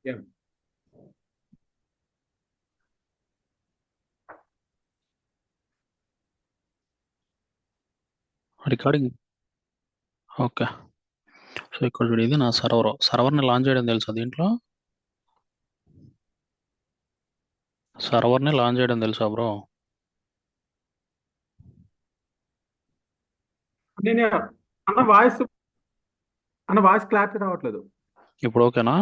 Yeah. Recording. Okay. So ఇక్కడ చూడు, ఇది నా సర్వర్ని లాంచ్ చేయడం తెలుసా దీంట్లో? సర్వర్ని లాంచ్ చేయడం తెలుసా బ్రో? నేను అన్న వాయిస్ అన్న వాయిస్ క్లారిటీ రావట్లేదు. ఇప్పుడు ఓకేనా?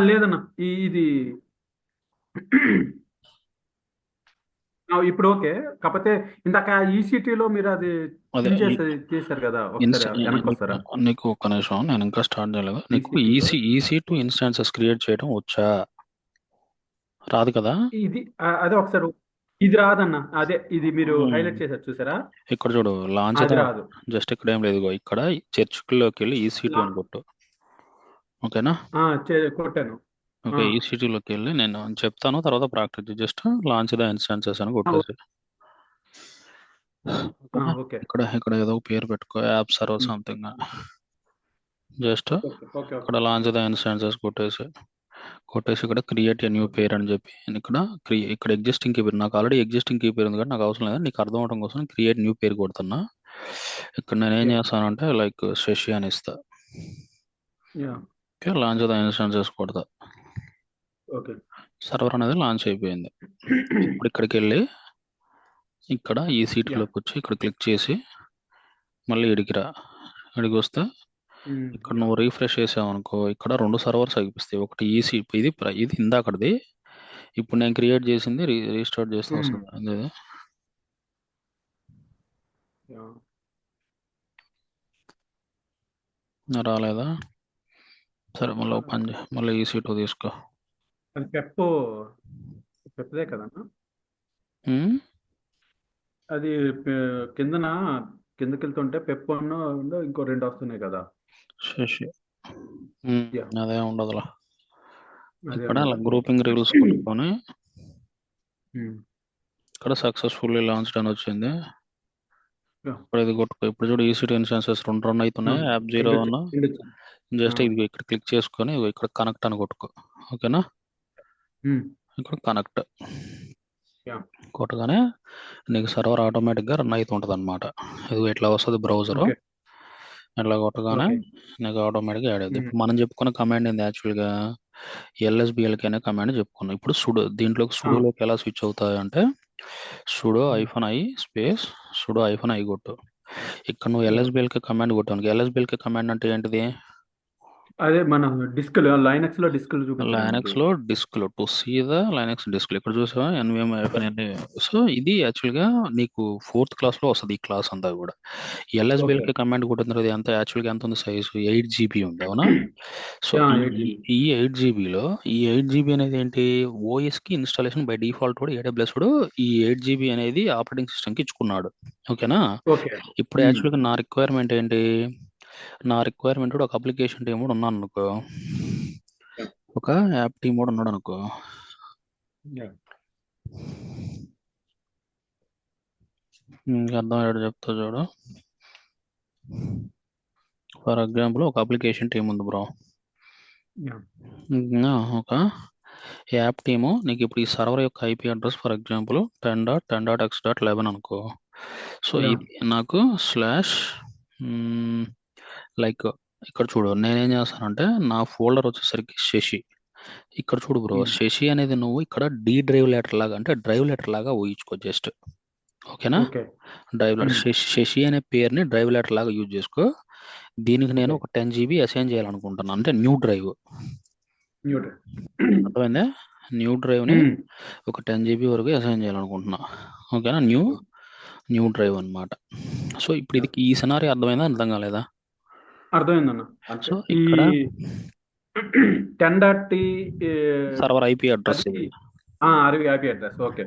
లేదన్న ఇది ఇప్పుడు ఓకే. కాకపోతే ఇందాక ఈసీటీలో మీరు అది అదే ఫిల్ చేశారు కదా, ఇన్స్ ఒకసారి వెనక్కి వస్తారా? నీకు ఒక్క నిమిషం, నేను ఇంకా స్టార్ట్ చేయలేదు. నీకు ఈసీటీలో ఈసీ టు ఇన్స్టాన్సెస్ క్రియేట్ చేయడం వచ్చా? రాదు కదా? ఇది అదే ఒకసారి ఇది రాదన్న. అదే ఇది మీరు మ్మ్. హైలైట్ చేశారు చూసారా? ఇక్కడ చూడు, లాంచ్ అది ద. రాదు. జస్ట్ ఇక్కడ ఏం లేదు, ఇగో ఇక్కడ చర్చ్లోకి వెళ్ళి ఈసీ2 అని కొట్టు. ఓకేనా? కొట్టాను. ఆ, ఓకే, ఈసీటీలోకి వెళ్ళి నేను చెప్తాను, తర్వాత practice just launch the instances అని ఆ, కొట్టేసి. ఓకేనా? ఓకే ఇక్కడ ఇక్కడ ఏదో ఒక పేరు పెట్టుకో, app server something. Just okay okay okay. ఇక్కడ లాంచ్ ద ఇన్స్టాన్సెస్ కొట్టేసి ఇక్కడ క్రియేట్ ఎ న్యూ పేర్ అని చెప్పి నేను ఇక్కడ ఎగ్జిస్టింగ్ కీ పేరు, నాకు ఆల్రెడీ ఎగ్జిస్టింగ్ కీ పేరు ఉంది కాబట్టి నాకు అవసరం లేదు, నీకు అర్థం అవడం కోసం క్రియేట్ న్యూ పేరు కొడుతున్నా. ఇక్కడ నేను ఏం యా చేస్తానంటే లైక్ శశి అని ఇస్తా. Yeah okay, launch the instances కొడతా. ఓకే. సర్వర్ అనేది లాంచ్ అయిపోయింది. ఇప్పుడు ఇక్కడికి వెళ్ళి ఇక్కడ ఈ యా సీట్లోకి వచ్చి ఇక్కడ క్లిక్ చేసి మళ్ళీ ఇడికిరా. ఇడికి వస్తే ఇక్కడ యా నువ్వు రీఫ్రెష్ చేసావు అనుకో, ఇక్కడ రెండు సర్వర్స్ అయిపోతాయి. ఒకటి ఈసీ, ఇది ఇందాకటిది. ఇప్పుడు నేను క్రియేట్ చేసింది రీస్టార్ట్ చేస్తే వస్తుంది అదే. యా. రాలేదా? సరే, మళ్ళీ ఓపెన్ చేయి, మళ్ళీ ఈసీ2 తీసుకో. అది పెప్పదే కదన్నా. ఉమ్, అది కిందన కిందకి వెళ్తుంటే పెప్పన్ ఇంకో రెండు వస్తున్నాయి కదా. శశి. యా అదే ఉండదులా. అదే ఇక్కడ ఉండదా? ఓకే. గ్రూపింగ్ రూల్స్ కొట్టుకొని ఉమ్, ఇక్కడ సక్సెస్ఫుల్లీ లాంచ్డ్ అని వచ్చింది. యా. ఇప్పుడు ఇది కొట్టుకో. ఇప్పుడు చూడు, ఈసీ2 ఇన్స్టాన్సెస్ రెండు రన్ అవుతున్నాయి, యాప్ జీరో రెండు వన్. రెండు వచ్చింది. జస్ట్ ఇది ఇక్కడ క్లిక్ చేసుకొని ఇగో ఇక్కడ కనెక్ట్ అని కొట్టుకో. ఓకేనా? ఇక్కడ కనెక్ట్ యా కొట్టగానే నీకు సర్వర్ ఆటోమేటిక్గా రన్ అవుతుంటుంది అనమాట. ఇది ఇట్లా వస్తుంది బ్రౌజరు. ఓకే ఇట్లా కొట్టగానే ఓకే. నీకు ఆటోమేటిక్గా యాడ్ అవుతుంది. ఉమ్, ఇప్పుడు మనం చెప్పుకున్న కమాండ్ ఏంది యాక్చువల్గా? ఎల్ఎస్బిఎల్కి అనే కమాండ్ చెప్పుకున్నాం. ఇప్పుడు దీంట్లోకి ఆ, సుడోలోకి ఎలా స్విచ్ అవుతాయి అంటే, sudo hyphen I space sudo hyphen I కొట్టు. ఇక్కడ నువ్వు యా. ఎల్ఎస్బిఎల్కి కమాండ్ కొట్టాను. ఎల్ఎస్బిఎల్కి కమాండ్ అంటే ఏంటిది? అదే మన లైనక్స్ లో డిస్క్లు చూపించడం మీకు. లైనక్స్ లో డిస్క్ లో to see the Linux disk ఇక్కడ చూసావా, ఎన్విఎం ఐఫన్ ఎన్. సో ఇది యాక్చువల్గా నీకు ఫోర్త్ క్లాస్ లో వస్తుంది ఈ క్లాస్ అంతా కూడా. ఓకే. ఎల్ఎస్బిఎల్కి కమాండ్ కొట్టిన తర్వాత ఎంత యాక్చువల్గా ఎంత ఉంది సైజు? 8 GB ఉంది, అవునా? సో యా ఈ 8 GB. ఈ 8 GB లో ఈ 8 GB అనేది ఏంటి? ఓఎస్ కి ఇన్స్టాలేషన్ బై డిఫాల్ట్ కూడా ఏడబ్ల్యూఎస్ కూడా ఈ 8 GB అనేది ఆపరేటింగ్ సిస్టమ్ కి ఇచ్చుకున్నాడు. ఓకేనా? ఓకే. ఇప్పుడు ఉమ్, యాక్చువల్గా నా రిక్వైర్మెంట్ కూడా ఒక అప్లికేషన్ టీమ్ కూడా ఉన్నాను అనుకో, యా ఒక యాప్ టీమ్ కూడా ఉన్నాడు అనుకో. యా ఇంకా అర్థమయ్యాడు చెప్తా చూడు. ఫర్ ఎగ్జాంపుల్ ఒక అప్లికేషన్ టీం ఉంది బ్రో. యా ఒక యాప్ టీము నీకు ఇప్పుడు ఈ సర్వర్ యొక్క IP address for example 10.10.x.11 అనుకో. సో యా ఇది నాకు స్లాష్ లైక్ ఇక్కడ చూడు, నేనేం చేస్తానంటే నా ఫోల్డర్ వచ్చేసరికి శశి. ఇక్కడ చూడు బ్రో, ఉమ్, శశి అనేది నువ్వు ఇక్కడ డి డ్రైవ్ లెటర్ లాగా, అంటే డ్రైవ్ లెటర్ లాగా ఊహించుకో జస్ట్. ఓకేనా? ఓకే. డ్రైవ్ లెటర్ ఉమ్, శశి అనే పేరుని డ్రైవ్ లెటర్ లాగా యూజ్ చేసుకో. దీనికి నేను ఓకే. ఒక 10 GB అసైన్ చేయాలనుకుంటున్నాను, అంటే న్యూ డ్రైవ్. న్యూట్. అర్థమైందా? న్యూ డ్రైవ్ని ఒక 10 GB వరకు అసైన్ చేయాలనుకుంటున్నా. ఓకేనా? న్యూ డ్రైవ్ అన్నమాట. సో ఇప్పుడు ఇది ఈ సినారీ అర్థమైందా, అర్థం కాలేదా? అర్థమైందన్న. అంటే సో ఈ ఇక్కడ 10.t సర్వర్ ఐపీ అడ్రస్, అది ఇది అరవై IP address. Okay.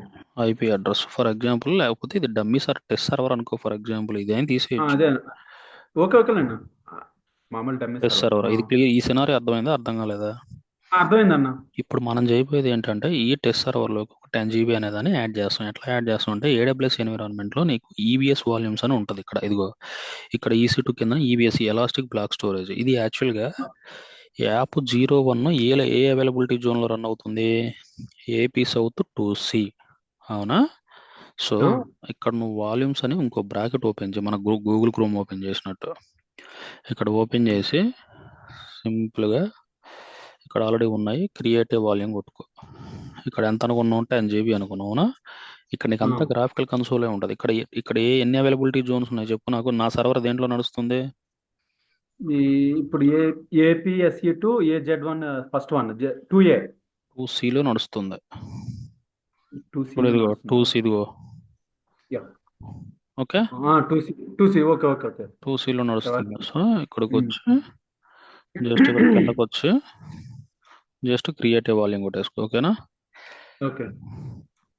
IP address for example. లేకపోతే ఇది డమ్మీ టెస్ట్ సర్వర్ అనుకో ఫర్ ఎగ్జాంపుల్, ఇదేం తీసేయచ్చు. అదే. ఓకే ఓకేలేండి. మామూలు డమ్మీ టెస్ట్ సర్వర్. సర్వర్ ఇది క్లియర్. ఈ సినారీ అర్థమైందా, అర్థం కాలేదా? అర్థమైందన్న. ఇప్పుడు మనం చేయబోయేది ఏంటంటే ఈ టెస్ట్ సర్వర్లోకి ఒక 10 GB అనేదాన్ని యాడ్ చేస్తాం. ఎట్లా యాడ్ చేస్తాం అంటే ఏడబ్ల్యూఎస్ ఎన్విరాన్మెంట్లో నీకు ఈబీఎస్ వాల్యూమ్స్ అని ఉంటుంది ఇక్కడ. ఇదిగో ఇక్కడ EC2 కింద ఈబీఎస్ ఎలాస్టిక్ బ్లాక్ స్టోరేజ్. ఇది యాక్చువల్గా యాప్ 01 ఏ అవైలబిలిటీ జోన్లో రన్ అవుతుంది? AP south 2C. అవునా? సో ఆ, ఇక్కడ నువ్వు వాల్యూమ్స్ అని ఇంకో బ్రాకెట్ ఓపెన్ చేయి, మన గూగుల్ క్రోమ్ ఓపెన్ చేసినట్టు. ఇక్కడ ఓపెన్ చేసి సింపుల్గా ఇక్కడ ఆల్రెడీ ఉన్నాయి, క్రియేటివ్ వాల్యూమ్ కొట్టుకో. ఇక్కడ ఎంత అనుకున్నావు? 10 GB అనుకున్నావు, అవునా? ఇక్కడ నీకు ఆ. అంతా గ్రాఫికల్ కన్సోలే ఉంటుంది. ఇక్కడ ఎన్ని అవైలబిలిటీ జోన్స్ ఉన్నాయి చెప్పు నాకు. నా సర్వర్ దేంట్లో నడుస్తుంది? ఈ ఇప్పుడు ఏపీఎస్ఈ2 ఏజెడ్1 ఫస్ట్ వన్ 2A. 2Cలో నడుస్తుంది. టూ ఇప్పుడు సిలో ఇదిగో నడుస్తుందా? 2C, ఇదిగో. Yeah. Okay, 2C okay okay okay. 2Cలో తర్వాత. నడుస్తుంది. సో ఇక్కడికి ఉమ్. వచ్చి జస్ట్ ఇక్కడ కిందకు వచ్చి జస్ట్ క్రియేటివ్ వాల్యూమ్ కొట్టేసుకో, ఓకేనా? ఓకే.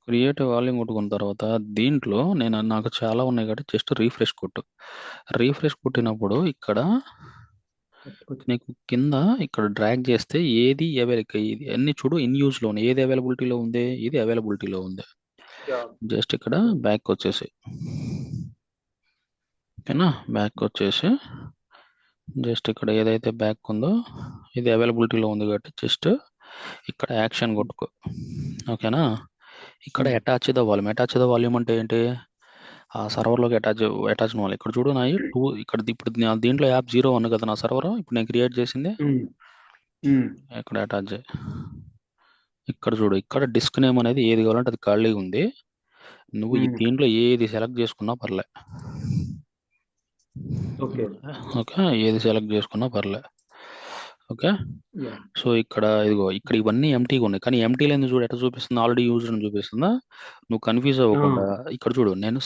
క్రియేటివ్ వాల్యూమ్ కొట్టుకున్న తర్వాత దీంట్లో నాకు చాలా ఉన్నాయి కాబట్టి జస్ట్ రీఫ్రెష్ కొట్టు. రీఫ్రెష్ కొట్టినప్పుడు ఇక్కడ నీకు కింద ఇక్కడ డ్రాగ్ చేస్తే ఏది ఇది అన్ని చూడు, ఇన్ యూజ్లో ఉన్నాయి. ఏది అవైలబిలిటీలో ఉంది? ఇది అవైలబిలిటీలో ఉంది. యా. జస్ట్ ఇక్కడ ఓకే. బ్యాక్ వచ్చేసి, ఓకేనా? బ్యాక్ వచ్చేసి జస్ట్ ఇక్కడ ఏదైతే బ్యాక్ ఉందో ఇది అవైలబిలిటీలో ఉంది కాబట్టి జస్ట్ ఇక్కడ యాక్షన్ కొట్టుకో, ఓకేనా? ఇక్కడ ఉమ్. Attach the volume. Attach the volume అంటే ఏంటి? ఆ సర్వర్లోకి అటాచ్ అవ్వాలి. ఇక్కడ చూడు నాయి టూ, ఇక్కడ ఇప్పుడు దీంట్లో యాప్ 01 కదా నా సర్వర్ ఇప్పుడు నేను క్రియేట్ చేసింది. ఉమ్. ఉమ్. ఇక్కడ అటాచ్ చేయి. ఇక్కడ చూడు, ఇక్కడ డిస్క్ నేమ్ అనేది ఏది కావాలంటే అది ఖాళీగా ఉంది. నువ్వు ఈ ఉమ్. దీంట్లో ఏది సెలెక్ట్ చేసుకున్నా పర్లే, ఓకే. ఓకే? ఏది సెలెక్ట్ చేసుకున్నా పర్లే, ఓకే? యా. సో ఇక్కడ ఇదిగో ఇక్కడ ఇవన్నీ ఎంటీగా ఉన్నాయి, కానీ ఎంటీ లేని చూడు ఎట్లా చూపిస్తుంది? ఆల్రెడీ యూజ్డ్ అని చూపిస్తుందా? నువ్వు కన్ఫ్యూజ్ ఆ. అవ్వకుండా ఇక్కడ చూడు, నేను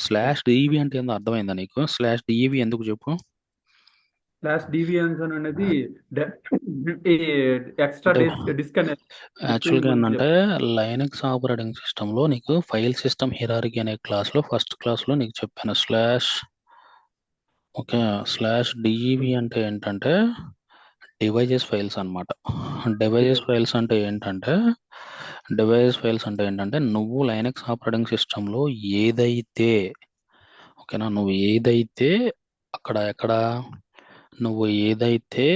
/DEV అంటే ఏందో అర్థమైందా నీకు? /DEV ఎందుకు చెప్పు? ఫ్లాష్ డివిఎన్స్ అనేది డ- ఈ ఎక్స్ట్రా అంటే డిస్క్ అనేది డిస్క్ యాక్చువల్గా గురించి ఏంటంటే లైనక్స్ ఆపరేటింగ్ సిస్టంలో నీకు ఫైల్ సిస్టమ్ హిరారికీ అనే క్లాస్లో ఫస్ట్ క్లాస్లో నీకు చెప్పాను ఓకే /DEV అంటే ఏంటంటే డివైజెస్ ఫైల్స్ అనమాట. Devices device. ఫైల్స్ అంటే ఏంటంటే డివైజెస్ ఫైల్స్ అంటే ఏంటంటే నువ్వు లైనక్స్ ఆపరేటింగ్ సిస్టంలో ఏదైతే, ఓకేనా, నువ్వు ఏదైతే ఎక్కడ నువ్వు ఏదైతే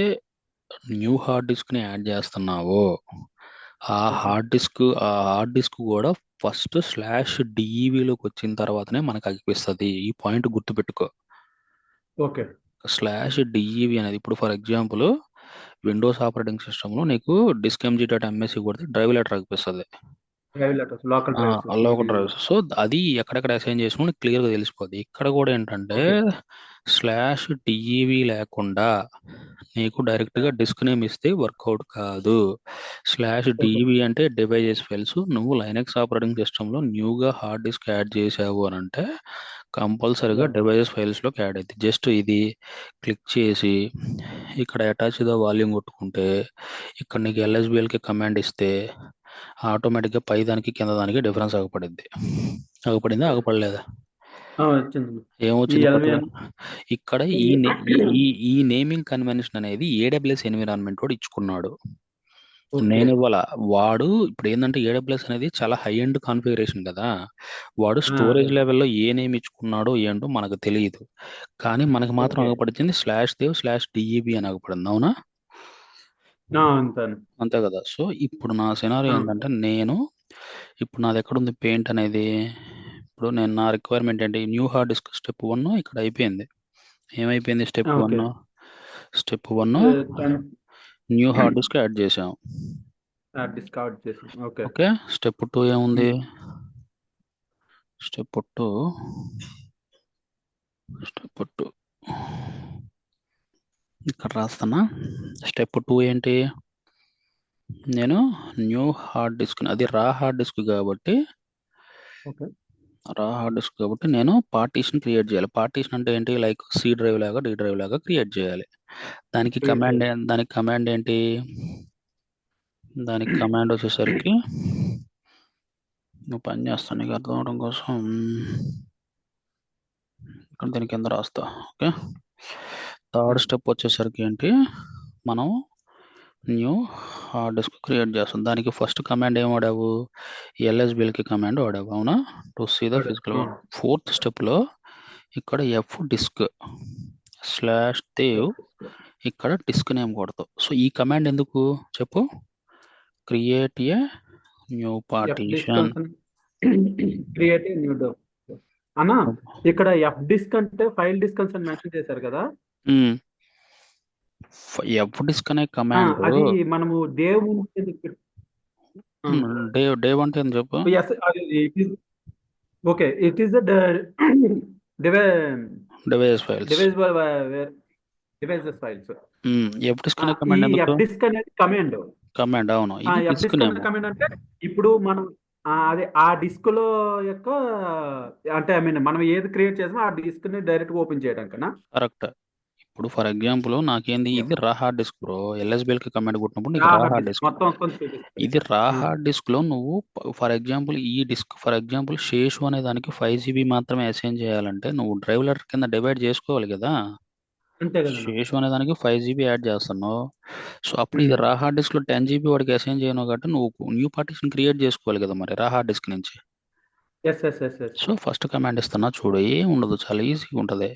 న్యూ హార్డ్ డిస్క్ని యాడ్ చేస్తున్నావో ఓకే. ఆ హార్డ్ డిస్క్ కూడా ఫస్ట్ /DEVలోకి వచ్చిన తర్వాతనే మనకు అనిపిస్తుంది. ఈ పాయింట్ గుర్తుపెట్టుకో. ఓకే. /DEV అనేది ఇప్పుడు ఫర్ ఎగ్జాంపుల్ విండోస్ ఆపరేటింగ్ సిస్టంలో నీకు డిస్క్ MG.MSC కొడితే డ్రైవ్ లెటర్ అనిపిస్తుంది. డ్రైవ్ లెటర్స్ లోకల్ డ్రైవ్స్ అలా ఒక మనకి. డ్రైవ్. సో అది ఎక్కడెక్కడ అసైన్ చేసుకుని క్లియర్గా తెలిసిపోద్ది. ఇక్కడ కూడా ఏంటంటే ఓకే. /DEV లేకుండా నీకు డైరెక్ట్గా డిస్క్ నేమ్ ఇస్తే వర్కౌట్ కాదు. ఓకే. /DEV అంటే డివైజెస్ ఫైల్స్. నువ్వు లైనక్స్ ఆపరేటింగ్ సిస్టంలో న్యూగా హార్డ్ డిస్క్ యాడ్ చేసావు అని అంటే కంపల్సరీగా యా. డివైజెస్ ఫైల్స్లోకి యాడ్ అవుతుంది. జస్ట్ ఇది క్లిక్ చేసి ఇక్కడ అటాచ్ ద వాల్యూమ్ కొట్టుకుంటే ఇక్కడ నీకు LSBLకి కమాండ్ ఇస్తే ఆటోమేటిక్గా పై దానికి కింద దానికి డిఫరెన్స్ ఆగపడింది. ఆగపడిందా? ఆగపడలేదా? వచ్చింది. ఈ ఏమొచ్చింది పట్ల? ఎల్విఎన్. ఇక్కడ ఈ నేమింగ్ కన్వెన్షన్ అనేది AWS ఎన్విరాన్మెంట్ వాడు ఇచ్చుకున్నాడు. ఓకే. నేను ఇవాళ వాడు ఇప్పుడు ఏంటంటే AWS అనేది చాలా హై ఎండ్ కాన్ఫిగరేషన్ కదా. వాడు అదే. స్టోరేజ్ లెవెల్లో ఏ నేమ్ ఇచ్చుకున్నాడో ఏంటో మనకు తెలియదు, కానీ మనకు మాత్రం ఓకే. ఆగపడింది /dev/DEV అని ఆగపడింది, అవునా? అంతాను. అంతే కదా. సో ఇప్పుడు నా సినారియో ఏంటంటే ఇప్పుడు నాది ఎక్కడుంది పెయింట్ అనేది? ఇప్పుడు నేను నా రిక్వైర్మెంట్ ఏంటి? న్యూ హార్డ్ డిస్క్ స్టెప్ 1 ఇక్కడ అయిపోయింది. ఏమైపోయింది step okay. 1? Step 1 10 new hard disk add చేసాం, డిస్కౌంట్ చేసాం. ఓకే. ఓకే? స్టెప్ 2 ఏముంది? స్టెప్ 2 ఇక్కడ రాస్తానా? స్టెప్ 2 ఏంటి? నేను న్యూ హార్డ్ డిస్క్, అది హార్డ్ డిస్క్ కాబట్టి ఓకే. నేను పార్టీషన్ క్రియేట్ చేయాలి. పార్టీషన్ అంటే ఏంటి? లైక్ C డ్రైవ్ లాగా D డ్రైవ్ లాగా క్రియేట్ చేయాలి. దానికి క్రియేట్ చేయాలి. కమాండ్ ఏంటి? దానికి కమాండ్ వచ్చేసరికి నువ్వు పని చేస్తాను నీకు అర్థం అవడం కోసం ఇక్కడ దీని కింద రాస్తా, ఓకే? థర్డ్ స్టెప్ వచ్చేసరికి ఏంటి? మనం న్యూ హార్డ్ డిస్క్ క్రియేట్ చేస్తాం. దానికి ఫస్ట్ కమాండ్ ఏం వాడావు? ఎల్ఎస్బిఎల్కి కమాండ్ వాడావు, అవునా? To see the physical. అవును. ఫోర్త్ స్టెప్లో ఇక్కడ ఎఫ్ డిస్క్ స్లాష్ దేవ్, ఇక్కడ డిస్క్ నేమ్ కొడతావు. సో ఈ కమాండ్ ఎందుకు చెప్పు? Create a new F partition. Disk create new డోర్ అన్నా. ఇక్కడ ఎఫ్ డిస్క్ అంటే ఫైల్ డిస్కన్స్ అని మెన్షన్ చేశారు కదా. ఎఫ్ డిస్క్ అనే కమాండ్ అది మనము దేవ్ ముందు ఎందుకు డేవ్ అంటే ఏం చెప్పు? Yes okay, it is device files. Devices files. Fdisk అనే ఈ కమాండ్ ఎందుకు? ఎఫ్ డిస్క్ అనేది కమాండ్. కమాండ్, అవును, ఇది ఎఫ్ డిస్క్ డిస్క్ నేమ్. అనే కమాండ్ అంటే ఇప్పుడు మనం అదే ఆ డిస్క్ లో యొక్క అంటే ఐ మీన్ మనం ఏది క్రియేట్ చేసామో ఆ డిస్క్ ని డైరెక్ట్ గా ఓపెన్ చేయడానికనా. కరెక్ట్. ఇప్పుడు ఫర్ ఎగ్జాంపుల్ నాకేంది, ఇది రా హార్డ్ డిస్క్ బ్రో. ఎల్ఎస్బిఎల్కి కమాండ్ కొట్టినప్పుడు నీకు రా హార్డ్ హార్డ్ డిస్క్ డిస్క్. మొత్తం కొంచెం చూపిస్తుంది. ఇది రా హార్డ్ డిస్క్ లో నువ్వు ఫర్ ఎగ్జాంపుల్ ఈ డిస్క్, ఫర్ ఎగ్జాంపుల్ శేషు అనే దానికి 5 GB మాత్రమే అసైన్ చేయాలంటే నువ్వు డ్రైవ్ లెటర్ కింద డివైడ్ చేసుకోవాలి కదా. అంతే కదన్నా. శేషు అనే దానికి 5 GB యాడ్ చేస్తున్నావు. సో అప్పుడు ఇది రా హార్డ్ డిస్క్ లో 10 GB వాడికి అసైన్ చేయను కాబట్టి నువ్వు న్యూ పార్టీషన్ క్రియేట్ చేసుకోవాలి కదా మరి రా హార్డ్ డిస్క్ నుంచి. Yes yes yes yes. So first command ఇస్తున్నా చూడు, ఏం ఉండదు, చాలా ఈజీగా ఉంటుంది.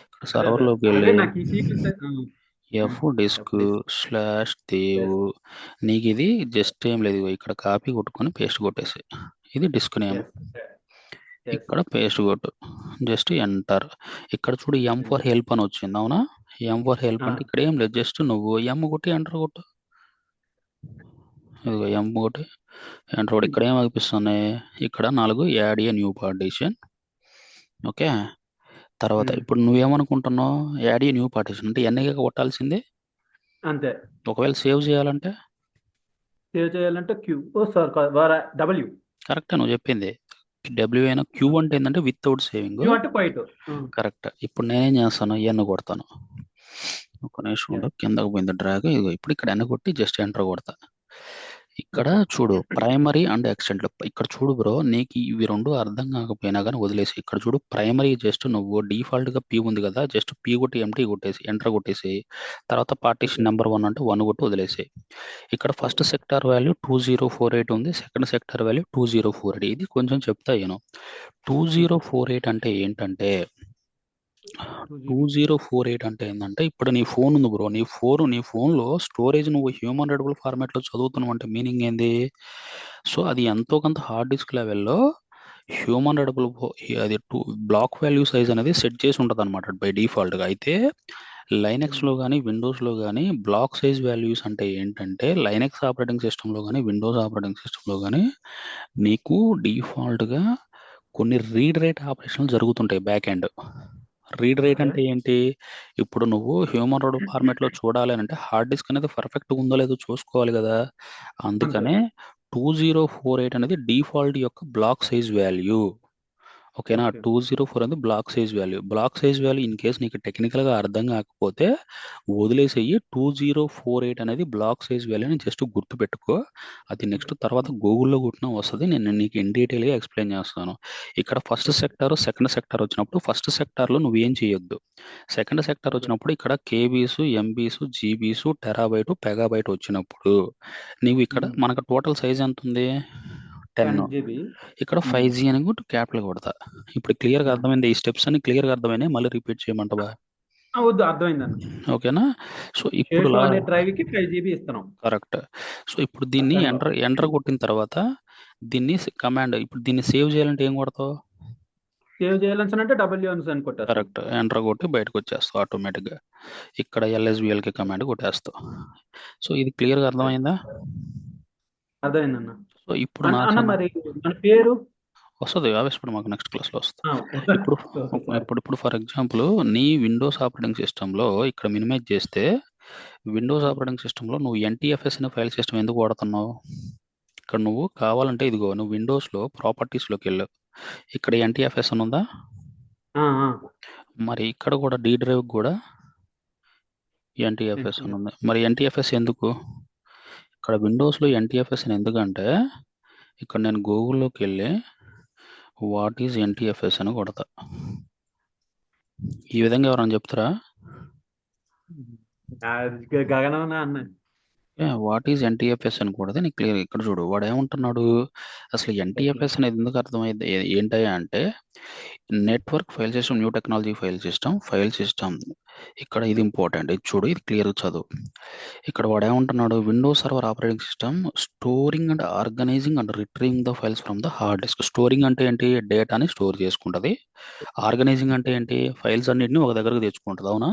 ఇక్కడ అదే సర్వర్ అదే లోకి అదే వెళ్ళి నాకు ఈ sequence fdisk fdisk. Slash dev. Yes నీకు ఇది జస్ట్ ఏం లేదు, ఇగో ఇక్కడ కాపీ కొట్టుకొని పేస్ట్ కొట్టేసి, ఇది డిస్క్ నేమ్. Yes yes. ఇక్కడ పేస్ట్ కొట్టు, జస్ట్ ఎంటర్. ఇక్కడ చూడు ఎం ఫర్ హెల్ప్ అని వచ్చింది, అవునా? ఎం ఫర్ హెల్ప్ అంటే ఇక్కడ ఏం లేదు, జస్ట్ నువ్వు ఎం కొట్టి ఎంటర్ కొట్టు. ఇదిగో ఎం కొట్టి ఎంటర్ కొట్టు. ఇక్కడ ఏం అనిపిస్తుంది? ఇక్కడ 4 add a new partition. Okay, తర్వాత ఇప్పుడు నువ్వేమనుకుంటున్నావు? యాడ్ ఏ న్యూ పార్టీషన్ అంటే ఎన్ఐగా కొట్టాల్సిందే. అంతే. ఒకవేళ సేవ్ చేయాలంటే సేవ్ చేయాలంటే క్యూ. ఓ సార్ డబ్ల్యూ. కరెక్టే నువ్వు చెప్పింది. డబ్ల్యూ అయినా, క్యూ అంటే ఏంటంటే వితౌట్ సేవింగ్. క్యూ అంటే క్వైట్. కరెక్ట్. ఇప్పుడు నేనేం చేస్తాను, ఎన్ కొడతాను. ఒక నిమిషం ఉండు, కిందకు పోయింది డ్రాగ్. ఇదిగో ఇప్పుడు ఇక్కడ ఎన్ కొట్టి జస్ట్ ఎంటర్ కొడతా. ఇక్కడ చూడు ప్రైమరీ అండ్ ఎక్స్టెంట్. ఇక్కడ చూడు బ్రో, నీకు ఇవి రెండు అర్థం కాకపోయినా కానీ వదిలేసి, ఇక్కడ చూడు ప్రైమరీ జస్ట్ నువ్వు డిఫాల్ట్ గా పీ ఉంది కదా, జస్ట్ పీ కొట్టి ఎంటీ కొట్టేసి ఎంటర్ కొట్టేసి, తర్వాత పార్టీషన్ నెంబర్ 1 అంటే 1 కొట్టి వదిలేసి. ఇక్కడ ఫస్ట్ సెక్టార్ వాల్యూ 2048 ఉంది, సెకండ్ సెక్టార్ వాల్యూ 2048. ఇది కొంచెం చెప్తా నేను. 2048 అంటే ఏంటంటే 2048 అంటే ఏంటంటే ఇప్పుడు నీ ఫోన్ ఉంది బ్రో, నీ ఫోన్లో స్టోరేజ్ నువ్వు హ్యూమన్ రీడబుల్ ఫార్మాట్లో చదువుతున్నావు అంటే మీనింగ్ ఏంది? సో అది ఎంతో కొంత హార్డ్ డిస్క్ లెవెల్లో హ్యూమన్ రీడబుల్ అది బ్లాక్ వాల్యూ సైజ్ అనేది సెట్ చేసి ఉంటుంది అనమాట బై డిఫాల్ట్గా. అయితే లైనెక్స్లో కానీ విండోస్లో కానీ బ్లాక్ సైజ్ వాల్యూస్ అంటే ఏంటంటే, లైనెక్స్ ఆపరేటింగ్ సిస్టంలో కానీ విండోస్ ఆపరేటింగ్ సిస్టంలో కానీ నీకు డిఫాల్ట్గా కొన్ని రీడ్ రైట్ ఆపరేషన్లు జరుగుతుంటాయి బ్యాక్ ఎండ్. రీడ్ రైట్ అంటే ఏంటి? ఇప్పుడు నువ్వు హ్యూమన్ రోడ్ ఫార్మాట్లో చూడాలి అని అంటే హార్డ్ డిస్క్ అనేది పర్ఫెక్ట్గా ఉందో లేదో చూసుకోవాలి కదా. అందుకనే 2048 అనేది డిఫాల్ట్ యొక్క బ్లాక్ సైజ్ వాల్యూ. ఓకేనా? 204 అనేది block size value. Block size value in case నీకు టెక్నికల్గా అర్థం కాకపోతే వదిలేసేయి. 2048 అనేది బ్లాక్ సైజ్ వాల్యూ అని జస్ట్ గుర్తుపెట్టుకో. అది నెక్స్ట్ తర్వాత గూగుల్లో కొట్టినా వస్తుంది. నేను నీకు ఇన్ డీటెయిల్గా ఎక్స్ప్లెయిన్ చేస్తాను. ఇక్కడ ఫస్ట్ సెక్టార్ సెకండ్ సెక్టార్ వచ్చినప్పుడు ఫస్ట్ సెక్టార్లో నువ్వేం చేయొద్దు. సెకండ్ సెక్టార్ వచ్చినప్పుడు ఇక్కడ కేబీస్ ఎంబీస్ జీబీస్ టెరాబైట్ పెగాబైట్ వచ్చినప్పుడు నీవు ఇక్కడ మనకు టోటల్ సైజ్ ఎంత ఉంది? 10. 10 GB. ఇక్కడ 5G అని కూడా క్యాపిటల్ కొడతా. ఇప్పుడు క్లియర్గా అర్థమైంది. ఈ స్టెప్స్ అన్ని క్లియర్గా అర్థమైనాయి, మళ్ళీ రిపీట్ చేయమంటావా? వద్దు, అర్థమైందన్న. ఓకేనా? సో ఇప్పుడు అనే డ్రైవ్ కి 5 GB ఇస్తున్నాం. కరెక్ట్. సో ఇప్పుడు దీన్ని ఎంటర్ కొట్టిన తర్వాత దీన్ని కమాండ్, ఇప్పుడు దీన్ని సేవ్ చేయాలంటే ఏం కొడతావు? సేవ్ చేయాలని అంటే డబ్ల్యూ అని కొట్టేస్తాం. కరెక్ట్. ఎంటర్ కొట్టి బయటకు వచ్చేస్తావు ఆటోమేటిక్గా. ఇక్కడ ఎల్ఎస్బిఎల్కి కమాండ్ కొట్టేస్తావు. సో ఇది క్లియర్గా అర్థమైందా? అర్థమైందన్న. సో ఇప్పుడు అన్న మరి మన పేరు వస్తుంది, ఆవేశపడి మాకు నెక్స్ట్ క్లాస్లో వస్తుంది. ఇప్పుడు ఫర్ ఎగ్జాంపుల్ నీ విండోస్ ఆపరేటింగ్ సిస్టంలో ఇక్కడ మినిమైజ్ చేస్తే, విండోస్ ఆపరేటింగ్ సిస్టంలో నువ్వు ఎన్టీఎఫ్ఎస్ అనే ఫైల్ సిస్టమ్ ఎందుకు వాడుతున్నావు? ఇక్కడ నువ్వు కావాలంటే ఇదిగో నువ్వు విండోస్లో ప్రాపర్టీస్లోకి వెళ్ళు, ఇక్కడ ఎన్టీఎఫ్ఎస్ అని ఉందా? మరి ఇక్కడ కూడా డి డ్రైవ్ కూడా ఎన్టీఎఫ్ఎస్ అని ఉంది. మరి ఎన్టీఎఫ్ఎస్ ఎందుకు? ఇక్కడ విండోస్లో ఎన్టీఎఫ్ఎస్ అని ఎందుకంటే, ఇక్కడ నేను గూగుల్లోకి వెళ్ళి వాట్ ఈజ్ ఎన్టీఎఫ్ఎస్ అని కొడతా. ఈ విధంగా ఎవరైనా చెప్తారా? గగనమనా అన్న. వాట్ ఈజ్ ఎన్టీఎఫ్ఎస్ అని కూడా నీకు క్లియర్ ఇక్కడ చూడు వాడు ఏమంటున్నాడు అసలు ఎన్టీఎఫ్ఎస్ అనేది ఎందుకు అర్థమైంది ఏంటయ్యా అంటే network file system new technology file system ఇక్కడ ఇది ఇంపార్టెంట్ ఇది చూడు ఇది క్లియర్ చదువు ఇక్కడ వాడు ఏమంటున్నాడు Windows server operating system storing and organising and retrieving the files from the hard disk storing అంటే ఏంటి డేటాని స్టోర్ చేసుకుంటది ఆర్గనైజింగ్ అంటే ఏంటి ఫైల్స్ అన్నిటిని ఒక దగ్గరకు తెచ్చుకుంటుంది అవునా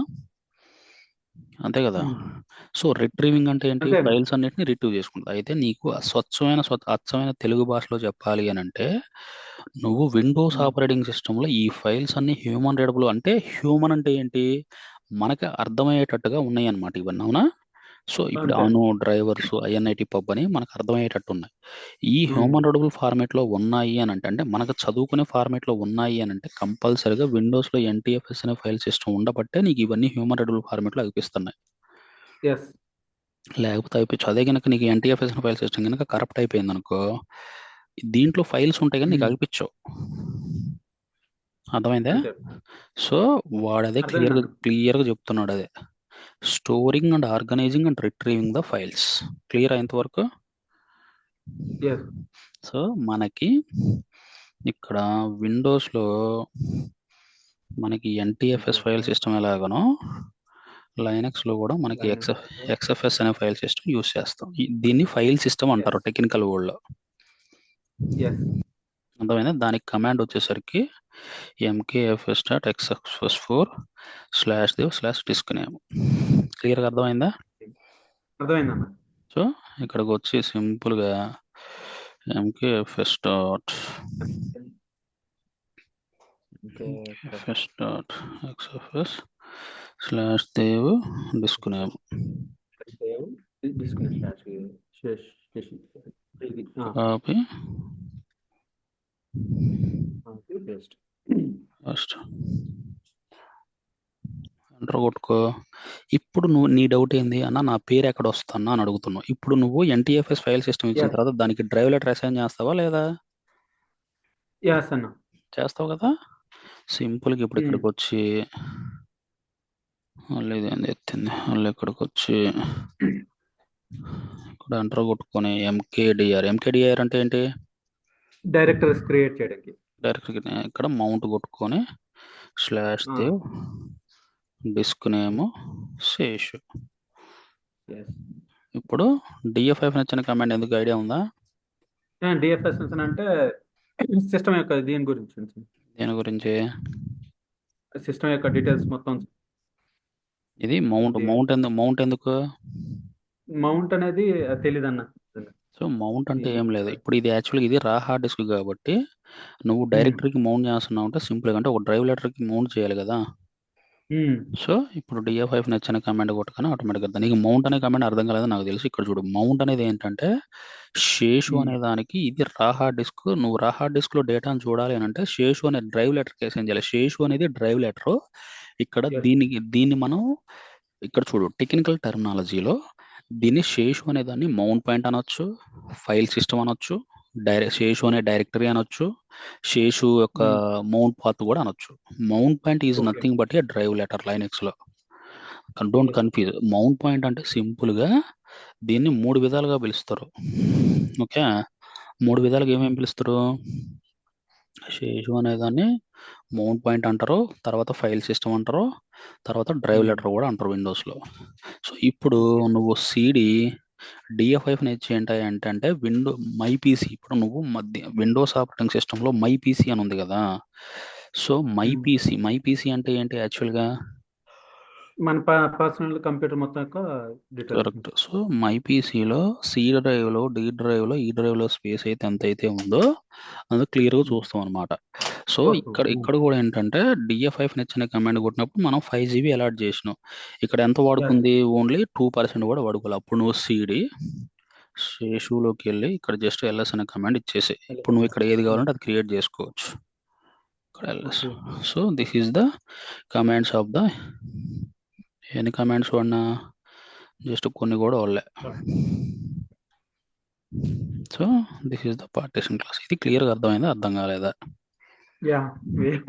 అంతే కదా సో రిట్రీవింగ్ అంటే ఏంటి అంతే అన్న. ఫైల్స్ అన్నిటిని రిట్రీవ్ చేసుకుంటుంది అయితే నీకు అచ్చమైన తెలుగు భాషలో చెప్పాలి అని అంటే నువ్వు విండోస్ ఆపరేటింగ్ సిస్టంలో ఈ ఫైల్స్ అన్ని హ్యూమన్ రీడబుల్ అంటే హ్యూమన్ అంటే ఏంటి మనకి అర్థమయ్యేటట్టుగా ఉన్నాయి అన్నమాట ఇవన్నీ అవునా సో ఇప్పుడు అంతే. అను డ్రైవర్స్ ఐఎన్ఐటి పబ్ అని మనకు అర్థమయ్యేటట్టు ఉన్నాయి ఈ ఉమ్. హ్యూమన్ రీడబుల్ ఫార్మేట్ లో ఉన్నాయి అని అంటే మనకు చదువుకునే ఫార్మేట్ లో ఉన్నాయి అని అంటే కంపల్సరీగా విండోస్ లో ఎన్టీఎఫ్ఎస్ అనే ఫైల్ సిస్టమ్ ఉండబట్టే నీకు ఇవన్నీ హ్యూమన్ రీడబుల్ ఫార్మేట్ లో అనిపిస్తున్నాయి ఎస్. లేకపోతే అయిపోయి అదే కనుక నీకు ఎన్టీఎఫ్ఎస్ ఫైల్ సిస్టమ్ కనుక కరప్ట్ అయిపోయింది అనుకో దీంట్లో ఫైల్స్ ఉంటాయి కానీ నీకు అనిపించవు అర్థమైందా అంతే. సో వాడు అదే అర్థమైందన్న. క్లియర్గా చెప్తున్నాడు అదే storing and organising and retrieving the files clear అయ్యేంతవరకు ఎస్. సో మనకి ఇక్కడ విండోస్లో మనకి ఎన్టీఎఫ్ఎస్ ఫైల్ సిస్టమ్ ఎలాగనో లైనక్స్లో కూడా మనకి ఎక్స్ఎఫ్ఎస్ అనే ఫైల్ సిస్టమ్ యూస్ చేస్తాం దీన్ని ఫైల్ సిస్టమ్ అంటారు టెక్నికల్ వర్డ్లో ఎస్. అర్థమైందా దానికి కమాండ్ వచ్చేసరికి ఎంకేఎఫ్ఎస్ డాట్ ఎక్స్ఎఫ్ఎస్ 4/dev/disk నేమ్ క్లియర్గా అర్థమైందా అర్థమైందన్న. సో ఇక్కడికి వచ్చి సింపుల్గా ఎంకేఎఫ్ఎస్ డాట్ ఎఫ్ఎస్ డాట్ ఎక్స్ఎఫ్ఎస్/dev/disk నేమ్ కాపీ ఫస్ట్ ఎంటర్ కొట్టుకో ఇప్పుడు నువ్వు నీ డౌట్ ఏంది అన్న నా పేరు ఎక్కడ వస్తున్నా అని అడుగుతున్నావు ఇప్పుడు నువ్వు ఎన్టీఎఫ్ఎస్ ఫైల్ సిస్టమ్ ఇచ్చిన Yes. తర్వాత దానికి డ్రైవ్ లెటర్ అసైన్ చేస్తావా లేదా ఎస్ అన్న. చేస్తావు కదా సింపుల్గా ఇప్పుడు ఇక్కడికి వచ్చి మళ్ళీ ఇదేంది ఎత్తింది మళ్ళీ ఇక్కడికి వచ్చి ఇక్కడ ఎంటర్ కొట్టుకొని ఎంకేడిఆర్ అంటే ఏంటి డైరెక్టరీస్ క్రియేట్ చేయడానికి. డైరెక్ట్ ఇక్కడ మౌంట్ కొట్టుకొని /dev డిస్క్ నేమ్ శేషు ఇప్పుడు డిఎఫ్ఐ నచ్చిన కమాండ్ ఎందుకు ఐడియా ఉందా డిఎఫ్ఎస్ అంటే సిస్టమ్ యొక్క దీని గురించి, దేని గురించి సిస్టమ్ యొక్క డీటెయిల్స్ మొత్తం. ఇది మౌంట్ ఎందుకు మౌంట్ అనేది తెలీదన్న. సో మౌంట్ అంటే ఏం లేదు ఇప్పుడు ఇది యాక్చువల్గా ఇది రా హార్డ్ డిస్క్ కాబట్టి నువ్వు డైరెక్టరీకి మౌంట్ చేస్తున్నావు అంటే సింపుల్గా అంటే ఒక డ్రైవ్ లెటర్కి మౌంట్ చేయాలి కదా సో ఇప్పుడు డిఎఫ్ఐ నచ్చిన కమాండ్ కొట్టుకొని ఆటోమేటిక్గా నీకు మౌంట్ అనే కమాండ్ అర్థం కాలేదు నాకు తెలిసి ఇక్కడ చూడు మౌంట్ అనేది ఏంటంటే శేషు అనే దానికి ఇది రా హార్డ్ డిస్క్ నువ్వు రా హార్డ్ డిస్క్ లో డేటాను చూడాలి అని అంటే శేషు అనే డ్రైవ్ లెటర్ కేసు చేయాలి శేషు అనేది డ్రైవ్ లెటర్ ఇక్కడ దీన్ని మనం ఇక్కడ చూడు టెక్నికల్ టెర్మినాలజీలో దీన్ని శేషు అనే దాన్ని మౌంట్ పాయింట్ అనొచ్చు ఫైల్ సిస్టమ్ అనొచ్చు శేషు అనే డైరెక్టరీ అనొచ్చు శేషు యొక్క మౌంట్ పాత్ కూడా అనొచ్చు mount point is nothing but A drive letter Linux లో డోంట్ కన్ఫ్యూజ్ మౌంట్ పాయింట్ అంటే సింపుల్ గా దీన్ని 3 విధాలుగా పిలుస్తారు ఓకే 3 విధాలుగా ఏమేమి పిలుస్తారు శేషు అనే దాన్ని మౌంట్ పాయింట్ అంటారు తర్వాత ఫైల్ సిస్టమ్ అంటారు తర్వాత డ్రైవ్ లెటర్ కూడా అంటారు విండోస్ లో సో ఇప్పుడు నువ్వు సిడి డిఎఫ్ఐ నేర్చి ఏంటంటే మైపీసీ ఇప్పుడు నువ్వు విండోస్ ఆపరేటింగ్ సిస్టమ్ లో మైపీసీ అని ఉంది కదా సో మైపీసీ అంటే ఏంటి యాక్చువల్గా మన పర్సనల్ కంప్యూటర్ మొత్తం యొక్క డీటెయిల్స్. కరెక్ట్ సో మైపీసీలో సి డ్రైవ్లో డి డ్రైవ్లో ఈ డ్రైవ్లో స్పేస్ అయితే ఎంత అయితే ఉందో అది క్లియర్గా చూస్తాం అనమాట సో ఇక్కడ కూడా ఏంటంటే డిఎఫ్ఐ నచ్చిన కమాండ్ కొట్టినప్పుడు మనం 5 GB అలాట్ చేసినాం ఇక్కడ ఎంత వాడుకుంది ఓన్లీ 2% కూడా వాడుకోవాలి అప్పుడు నువ్వు సిడి శేషులోకి వెళ్ళి ఇక్కడ జస్ట్ ఎల్ఎస్ అనే కమాండ్ ఇచ్చేసి ఇప్పుడు నువ్వు ఇక్కడ ఏది కావాలంటే అది క్రియేట్ చేసుకోవచ్చు ఇక్కడ LS so this is the commands of the ఎన్ని కమాండ్స్ వాడినా జస్ట్ కొన్ని కూడా వాళ్ళే so this is the partition class ఇది క్లియర్గా అర్థమైందా అర్థం కాలేదా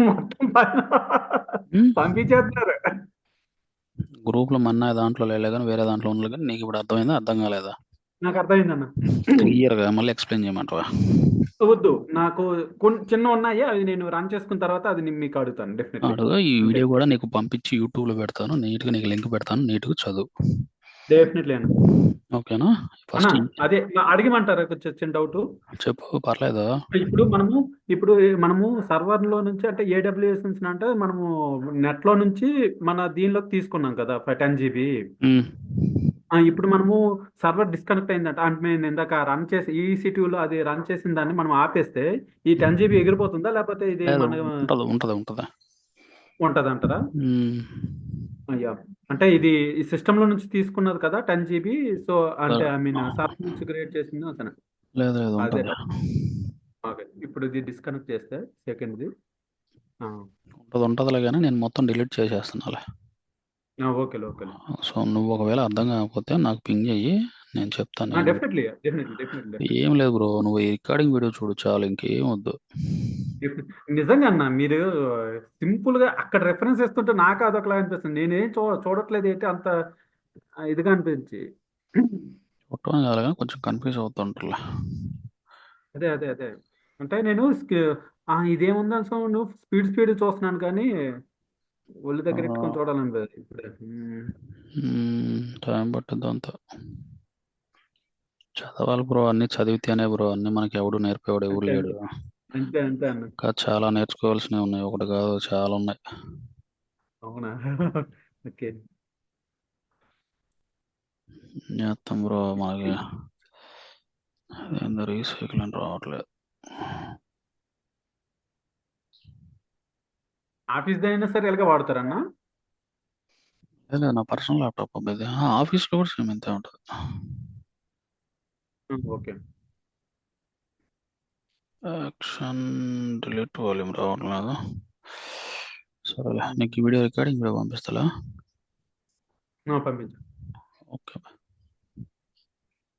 మొత్తం పంపించేస్తున్నారు గ్రూప్లో మన్నా దాంట్లో లేలే కానీ వేరే దాంట్లో ఉన్నది కానీ నీకు ఇప్పుడు అర్థమైందా అర్థం కాలేదా? నాకు అర్థమైందన్న. క్లియర్గా మళ్ళీ ఎక్స్ప్లెయిన్ చేయమంటావా? వద్దు, నాకు కొన్ని చిన్న ఉన్నాయి, అవి నేను రన్ చేసుకున్న తర్వాత అది మీకు అడుగుతాను డెఫినెట్లీ. అడుగు. ఈ అంటే వీడియో కూడా నీకు పంపించి యూట్యూబ్లో పెడతాను, నీట్గా నీకు లింక్ పెడతాను, నీట్గా చదువు. డెఫినెట్లీ అన్న. ఓకేనా? అన్న ఫస్ట్ అదే అడిగమంటారా కొంచెం చిన్న డౌట్. చెప్పు, పర్లేదు. ఇప్పుడు మనము సర్వర్ లో నుంచి అంటే ఏడబ్ల్యూఎస్ నుంచి అంటే మనము నెట్ లో నుంచి మన దీనిలోకి తీసుకున్నాం కదా 10 GB. ఉమ్. ఇప్పుడు మనము సర్వర్ డిస్కనెక్ట్ అయిందంట అంటే నేను ఇందాక రన్ చేసి EC2 లో అది రన్ చేసిన దాన్ని మనం ఆపేస్తే ఈ 10 GB ఎగిరిపోతుందా, లేకపోతే ఇది లేదు, మన ఉంటుంది ఉంటుంది ఉంటుంది. ఉంటదంటారా? ఉమ్. అయ్యా, అంటే ఇది ఈ సిస్టమ్ లో నుంచి తీసుకున్నది కదా 10 GB. సో అంటే ఐ మీన్ సర్వర్ నుంచి క్రియేట్ చేసింది అతను. లేదు లేదు, అదే ఉంటుంది ఓకే. ఇప్పుడు ఇది డిస్కనెక్ట్ చేస్తే సెకండ్ది. ఉంటుంది ఉంటుందిలే, కానీ నేను మొత్తం డిలీట్ చేసేస్తున్నాలే. ఓకేలే ఓకేలే. సో నువ్వు ఒకవేళ అర్థం కాకపోతే నాకు పింగ్ చెయ్యి, నేను చెప్తాను. Definitely definitely definitely. ఏం లేదు బ్రో, నువ్వు ఈ రికార్డింగ్ వీడియో చూడు చాలు, ఇంకేం వద్దు. నిజంగా అన్న, మీరు సింపుల్ గా అక్కడ రెఫరెన్స్ ఇస్తుంటే నాకు అదొకలా అనిపిస్తుంది. నేనేం చూడట్లేదు ఏంటి అంత ఇదిగా అనిపించి. చూడటం కాదు కానీ కొంచెం కన్ఫ్యూజ్ అవుతుంటారులే. అదే అదే అదే. అంటే నేను ఇదేముంది అనుకో స్పీడ్ స్పీడ్ చూస్తున్నాను కానీ ఒళ్ళు దగ్గర ఎట్టుకొని చూడాలనిపిస్తుంది ఇప్పుడే. టైం పట్టుద్ది అంతా. చదవాలి బ్రో, అన్ని చదివితేనే బ్రో, అన్ని మనకి ఎవడు నేర్పేవాడు ఎవడు అంతే లేడు. అంతే అంతే అంతే అన్న. ఇంకా చాలా నేర్చుకోవాల్సినవి ఉన్నాయి, ఒకటి కాదు చాలా ఉన్నాయి. అవునా? ఓకే. చేస్తాం బ్రో, మనకి అదేందో రీసైకిల్ అని రావట్లేదు. ఆఫీస్ అయినా సరే ఎలాగ వాడతారన్న? లేదు నా పర్సనల్ ల్యాప్టాప్ అబ్బాయి, ఆఫీస్లో కూడా సేమ్ ఇంతే ఉంటుంది. ఓకే. యాక్షన్ డిలీట్ వాల్యూమ్ రావట్లేదు. సరేలే, నీకు ఈ వీడియో రికార్డింగ్ వీడియో పంపిస్తా. పంపించు. ఓకే.